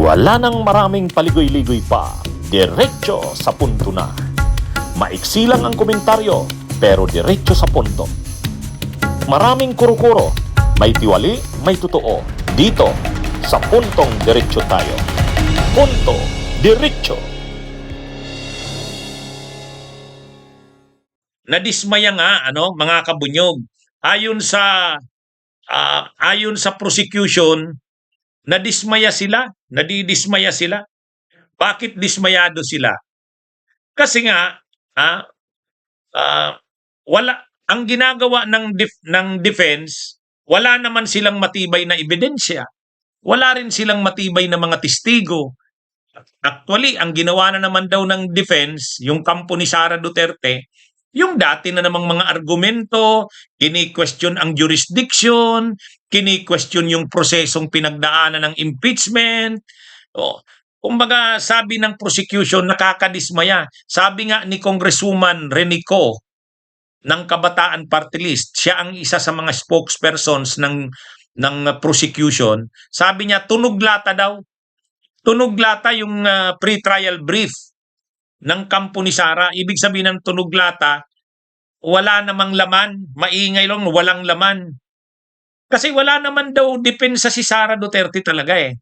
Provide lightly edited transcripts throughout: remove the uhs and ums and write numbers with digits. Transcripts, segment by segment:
Wala nang maraming paligoy-ligoy pa, diretso sa punto na. Maiksi lang ang komentaryo, pero diretso sa punto. Maraming kuro-kuro, may tiwali, may totoo. Dito, sa puntong diretso tayo. Punto, diretso. Nadismaya nga mga kabunyog. Ayon sa prosecution, nadidismaya sila. Bakit dismayado sila? Kasi nga wala ang ginagawa ng defense, wala naman silang matibay na ebidensya. Wala rin silang matibay na mga testigo. Actually, ang ginawa na naman daw ng defense, yung kampo ni Sara Duterte, yung dati na namang mga argumento, kini-question ang jurisdiction, kini-question yung prosesong pinagdaanan ng impeachment. Kumbaga, sabi ng prosecution, nakakadismaya. Sabi nga ni Congresswoman Renico ng Kabataan Party List, siya ang isa sa mga spokespersons ng prosecution. Sabi niya, tunog lata daw. Tunog lata yung pre-trial brief ng kampo ni Sara. Ibig sabihin ng tunog lata, wala namang laman, maingay lang, walang laman. Kasi wala naman daw depensa si Sara Duterte talaga eh.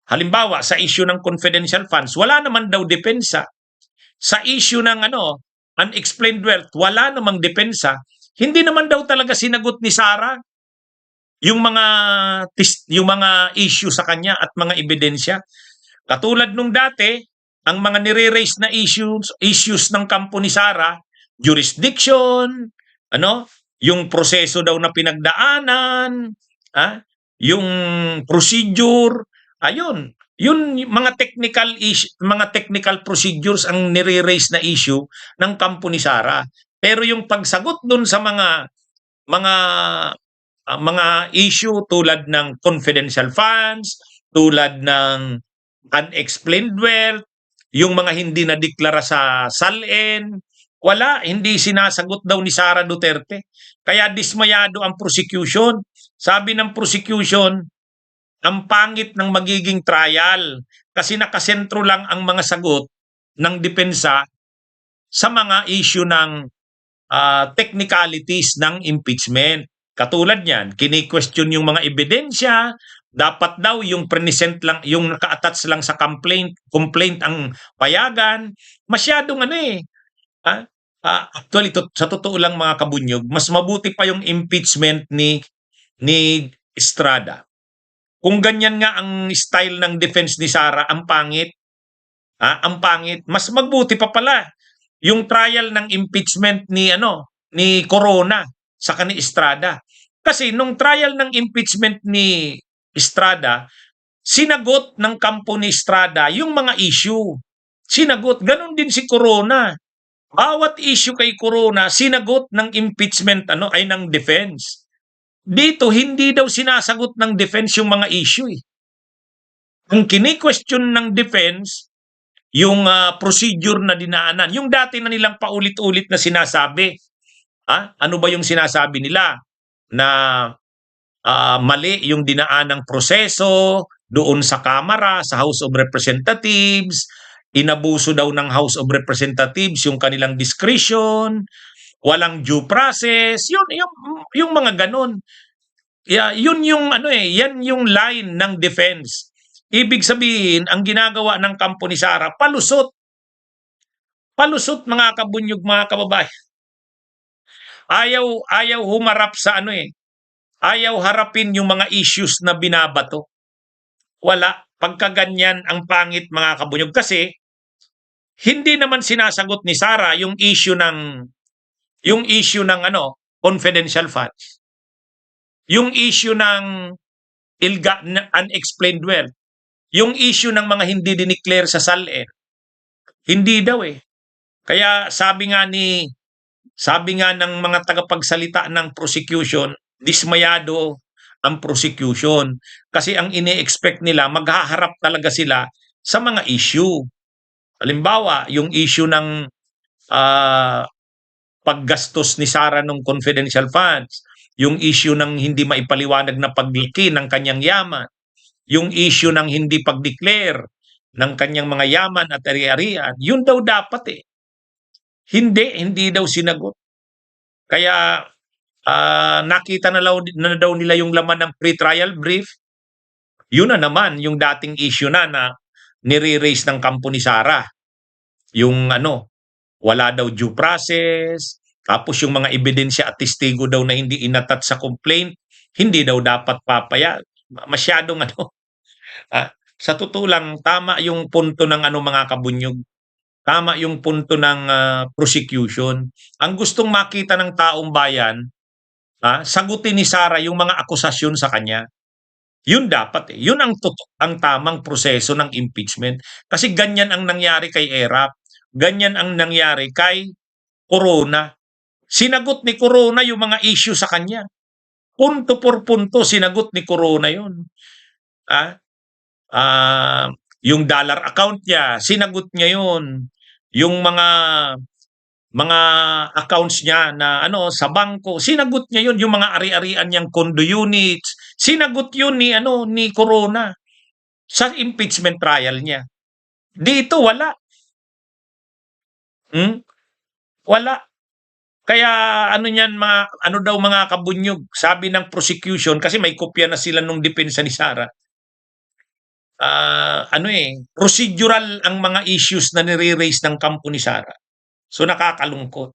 Halimbawa, sa issue ng confidential funds, wala naman daw depensa. Sa issue ng unexplained wealth, wala namang depensa. Hindi naman daw talaga sinagot ni Sara yung mga issue sa kanya at mga ebidensya. Katulad nung dati, ang mga nire-raise na issues ng kampo ni Sara, jurisdiction, yung proseso daw na pinagdaanan, yung procedure, ayun, yun mga technical procedures ang nire-raise na issue ng kampo ni Sara. Pero yung pagsagot dun sa mga issue tulad ng confidential funds, tulad ng unexplained wealth, yung mga hindi na deklara sa SALN, wala, hindi sinasagot daw ni Sara Duterte. Kaya dismayado ang prosecution. Sabi ng prosecution, ang pangit ng magiging trial kasi nakasentro lang ang mga sagot ng depensa sa mga issue ng technicalities ng impeachment. Katulad niyan, kini-question yung mga ebidensya, dapat daw yung present lang, yung naka-attach lang sa complaint ang payagan. Masyadong actually, sa totoo lang mga kabunyog, mas mabuti pa yung impeachment ni Estrada. Kung ganyan nga ang style ng defense ni Sara, ang pangit. Ang pangit. Mas mabuti pa pala yung trial ng impeachment ni Corona sa ni Estrada. Kasi nung trial ng impeachment ni Estrada, sinagot ng kampo ni Estrada yung mga issue. Sinagot. Ganon din si Corona. Bawat issue kay Corona, sinagot ng impeachment ay ng defense. Dito, hindi daw sinasagot ng defense yung mga issue. Ang kini-question ng defense, yung procedure na dinaanan. Yung dati na nilang paulit-ulit na sinasabi. Ano ba yung sinasabi nila? Na mali yung dinaanang proseso doon sa Kamara, sa House of Representatives, inabuso daw ng House of Representatives yung kanilang discretion, walang due process, yung mga ganun. Yun yung yan yung line ng defense. Ibig sabihin, ang ginagawa ng kampo ni Sara, palusot. Palusot mga kabunyog, mga kababayan. Ayaw humarap sa ayaw harapin yung mga issues na binabato. Wala. Pagkaganyan ang pangit mga kabunyog. Kasi, hindi naman sinasagot ni Sara yung issue ng confidential funds. Yung issue ng unexplained wealth. Yung issue ng mga hindi dineclare sa SALN. Hindi daw eh. Kaya sabi nga ng mga tagapagsalita ng prosecution, dismayado ang prosecution. Kasi ang ini-expect nila, maghaharap talaga sila sa mga issue. Halimbawa, yung issue ng paggastos ni Sara ng confidential funds, yung issue ng hindi maipaliwanag na paglaki ng kanyang yaman, yung issue ng hindi pag-declare ng kanyang mga yaman at ari-arian, yun daw dapat eh. Hindi daw sinagot. Kaya nakita na daw nila yung laman ng pre-trial brief. Yun na naman yung dating issue na nire-raise ng kampo ni Sara. Yung wala daw due process, tapos yung mga ebidensya at testigo daw na hindi inatat sa complaint, hindi daw dapat papaya. Masyadong sa totoo lang, tama yung punto ng mga kabunyog. Tama yung punto ng prosecution. Ang gustong makita ng taong bayan, sagutin ni Sara yung mga akusasyon sa kanya. Yun dapat eh. Yun ang tamang proseso ng impeachment. Kasi ganyan ang nangyari kay Erap. Ganyan ang nangyari kay Corona. Sinagot ni Corona yung mga issue sa kanya. Punto por punto, sinagot ni Corona yun. Yung dollar account niya, sinagot niya yun. Yung mga accounts niya na sa bangko, sinagot niya yun. Yung mga ari-arian niyang condo units, sinagot yun ni Corona sa impeachment trial niya. Dito wala. Wala. Kaya niyan mga kabunyog, sabi ng prosecution kasi may kopya na sila nung depensa ni Sara. Procedural ang mga issues na nire-raise ng kampo ni Sara. So nakakalungkot.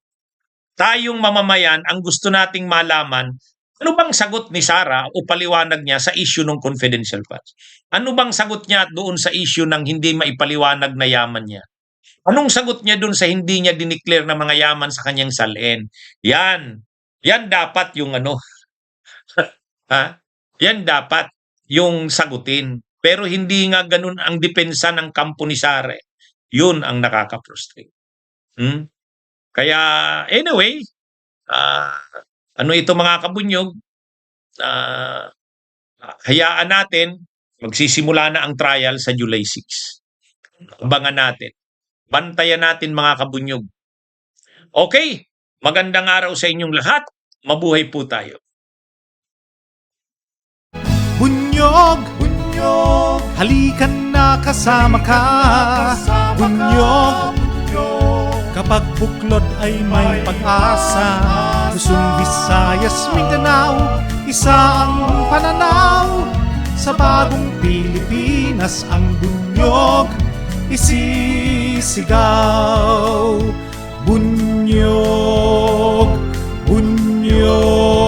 Tayong mamamayan, ang gusto nating malaman, ano bang sagot ni Sara o paliwanag niya sa issue ng confidential funds? Ano bang sagot niya doon sa issue ng hindi maipaliwanag na yaman niya? Anong sagot niya doon sa hindi niya dineclare na mga yaman sa kanyang salin? Yan dapat yung Yan dapat yung sagutin. Pero hindi nga ganun ang depensa ng kampo ni Sara. Yun ang nakaka-frustrate. Kaya anyway, ito mga kabunyog, hayaan natin, magsisimula na ang trial sa July 6. Abangan natin. Bantayan natin mga kabunyog. Okay, magandang araw sa inyong lahat. Mabuhay po tayo. Bunyog, bunyog, halikan na kasama ka. Bunyog, kapag buklod ay may pag-asa. Luzon, Visayas, Mindanao, isa ang pananaw. Sa bagong Pilipinas ang bunyog isisigaw. Bunyog, bunyog.